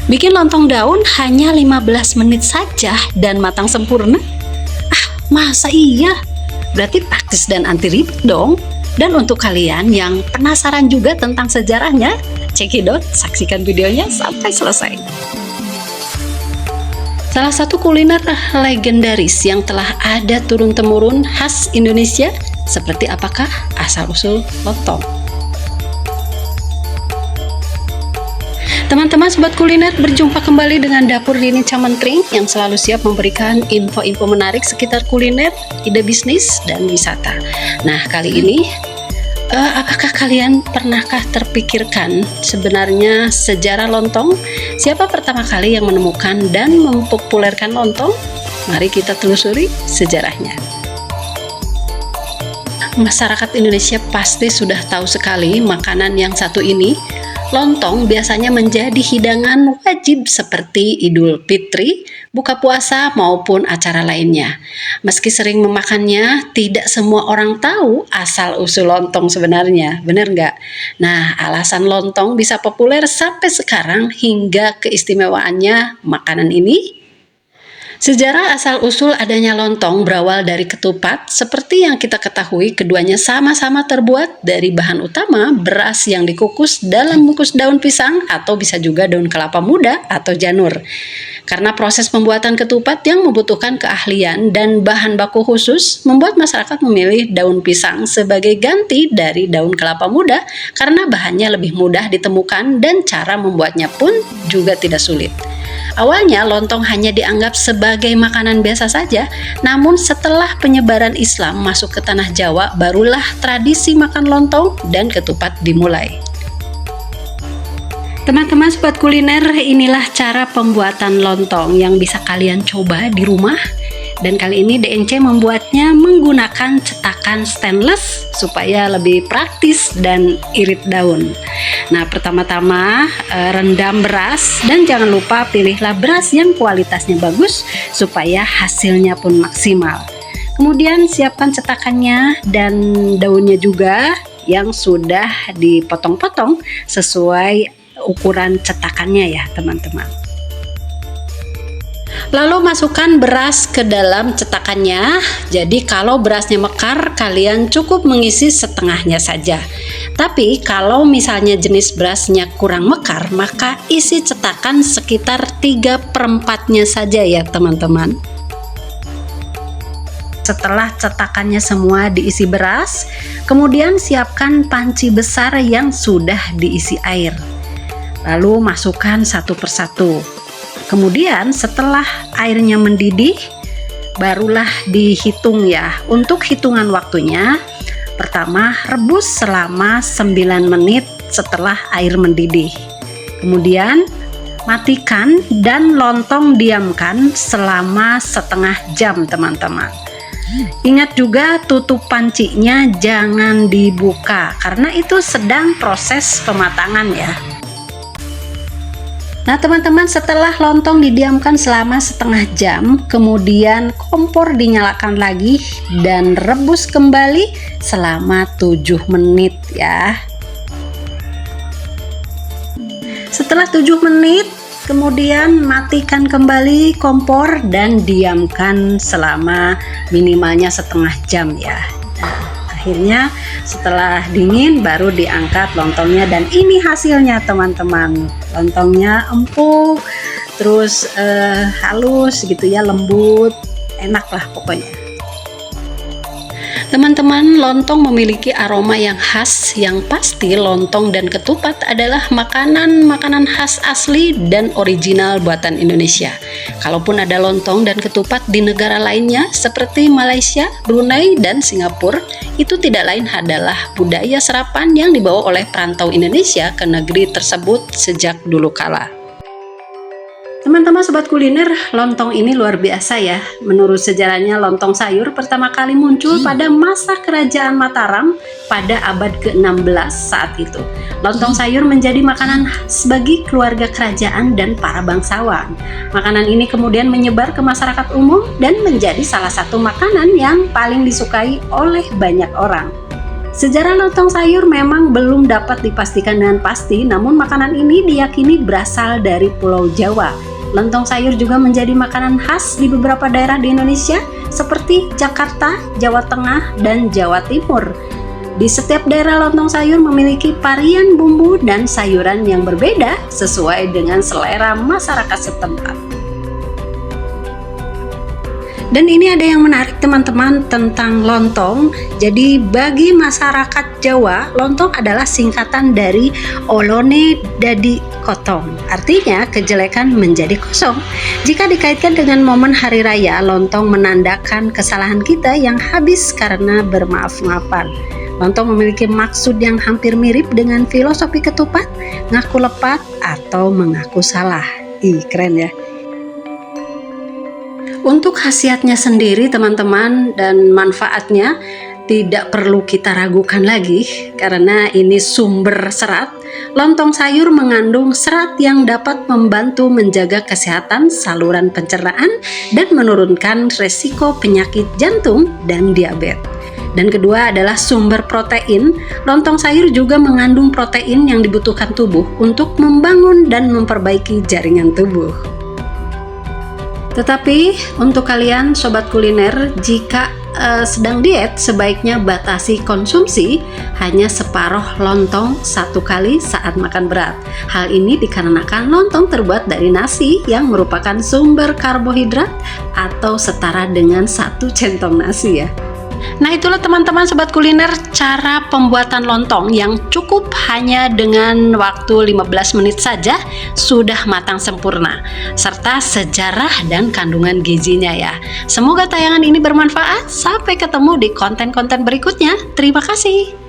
Bikin lontong daun hanya 15 menit saja dan matang sempurna. Masa iya? Berarti praktis dan anti ribet dong. Dan untuk kalian yang penasaran juga tentang sejarahnya, cekidot, saksikan videonya sampai selesai. Salah satu kuliner legendaris yang telah ada turun-temurun khas Indonesia, seperti apakah asal-usul lontong? Teman-teman sobat kuliner, berjumpa kembali dengan Dapur Rini Camentring yang selalu siap memberikan info-info menarik sekitar kuliner, ide bisnis, dan wisata. Nah, kali ini apakah kalian pernahkah terpikirkan sebenarnya sejarah lontong? Siapa pertama kali yang menemukan dan mempopulerkan lontong? Mari kita telusuri sejarahnya. Masyarakat Indonesia pasti sudah tahu sekali makanan yang satu ini. Lontong biasanya menjadi hidangan wajib seperti Idul Fitri, buka puasa, maupun acara lainnya. Meski sering memakannya, tidak semua orang tahu asal-usul lontong sebenarnya, benar nggak? Nah, alasan lontong bisa populer sampai sekarang hingga keistimewaannya makanan ini. Sejarah asal-usul adanya lontong berawal dari ketupat. Seperti yang kita ketahui, keduanya sama-sama terbuat dari bahan utama beras yang dikukus dalam bungkus daun pisang atau bisa juga daun kelapa muda atau janur. Karena proses pembuatan ketupat yang membutuhkan keahlian dan bahan baku khusus, membuat masyarakat memilih daun pisang sebagai ganti dari daun kelapa muda karena bahannya lebih mudah ditemukan dan cara membuatnya pun juga tidak sulit. Awalnya lontong hanya dianggap sebagai makanan biasa saja, namun setelah penyebaran Islam masuk ke tanah Jawa, barulah tradisi makan lontong dan ketupat dimulai. Teman-teman sobat kuliner, inilah cara pembuatan lontong yang bisa kalian coba di rumah. Dan kali ini DNC membuatnya menggunakan cetakan stainless supaya lebih praktis dan irit daun. Nah, pertama-tama rendam beras dan jangan lupa pilihlah beras yang kualitasnya bagus supaya hasilnya pun maksimal. Kemudian siapkan cetakannya dan daunnya juga yang sudah dipotong-potong sesuai ukuran cetakannya ya teman-teman. Lalu masukkan beras ke dalam cetakannya. Jadi kalau berasnya mekar, kalian cukup mengisi setengahnya saja. Tapi kalau misalnya jenis berasnya kurang mekar, maka isi cetakan sekitar 3/4-nya saja ya teman-teman. Setelah cetakannya semua diisi beras, kemudian siapkan panci besar yang sudah diisi air. Lalu masukkan satu persatu. Kemudian setelah airnya mendidih, barulah dihitung ya. Untuk hitungan waktunya, pertama rebus selama 9 menit setelah air mendidih. Kemudian matikan dan lontong diamkan selama setengah jam teman-teman. Ingat juga tutup pancinya jangan dibuka karena itu sedang proses pematangan ya. Nah teman-teman, setelah lontong didiamkan selama setengah jam, kemudian kompor dinyalakan lagi dan rebus kembali selama 7 menit ya. Setelah 7 menit, kemudian matikan kembali kompor dan diamkan selama minimalnya setengah jam ya. Akhirnya setelah dingin baru diangkat lontongnya dan ini hasilnya teman-teman. Lontongnya empuk, terus halus gitu ya, lembut, enak lah pokoknya. Teman-teman, lontong memiliki aroma yang khas. Yang pasti lontong dan ketupat adalah makanan khas asli dan original buatan Indonesia. Kalaupun ada lontong dan ketupat di negara lainnya seperti Malaysia, Brunei, dan Singapura, itu tidak lain adalah budaya serapan yang dibawa oleh perantau Indonesia ke negeri tersebut sejak dulu kala. Teman-teman sobat kuliner, lontong ini luar biasa ya. Menurut sejarahnya, lontong sayur pertama kali muncul pada masa kerajaan Mataram pada abad ke-16 saat itu. Lontong sayur menjadi makanan khas bagi keluarga kerajaan dan para bangsawan. Makanan ini kemudian menyebar ke masyarakat umum dan menjadi salah satu makanan yang paling disukai oleh banyak orang. Sejarah lontong sayur memang belum dapat dipastikan dengan pasti, namun makanan ini diyakini berasal dari Pulau Jawa. Lontong sayur juga menjadi makanan khas di beberapa daerah di Indonesia seperti Jakarta, Jawa Tengah, dan Jawa Timur. Di setiap daerah lontong sayur memiliki varian bumbu dan sayuran yang berbeda sesuai dengan selera masyarakat setempat. Dan ini ada yang menarik teman-teman tentang lontong. Jadi bagi masyarakat Jawa, lontong adalah singkatan dari olone dadi kotong. Artinya kejelekan menjadi kosong. Jika dikaitkan dengan momen hari raya, lontong menandakan kesalahan kita yang habis karena bermaaf-maafan. Lontong memiliki maksud yang hampir mirip dengan filosofi ketupat, ngaku lepat atau mengaku salah. Ih, keren ya. Untuk khasiatnya sendiri teman-teman dan manfaatnya tidak perlu kita ragukan lagi karena ini sumber serat. Lontong sayur mengandung serat yang dapat membantu menjaga kesehatan saluran pencernaan dan menurunkan resiko penyakit jantung dan diabetes. Dan kedua adalah sumber protein. Lontong sayur juga mengandung protein yang dibutuhkan tubuh untuk membangun dan memperbaiki jaringan tubuh. Tetapi untuk kalian sobat kuliner, jika sedang diet, sebaiknya batasi konsumsi hanya separuh lontong satu kali saat makan berat. Hal ini dikarenakan lontong terbuat dari nasi yang merupakan sumber karbohidrat atau setara dengan 1 centong nasi ya. Nah, itulah teman-teman sobat kuliner cara pembuatan lontong yang cukup hanya dengan waktu 15 menit saja sudah matang sempurna, serta sejarah dan kandungan gizinya ya. Semoga tayangan ini bermanfaat. Sampai ketemu di konten-konten berikutnya. Terima kasih.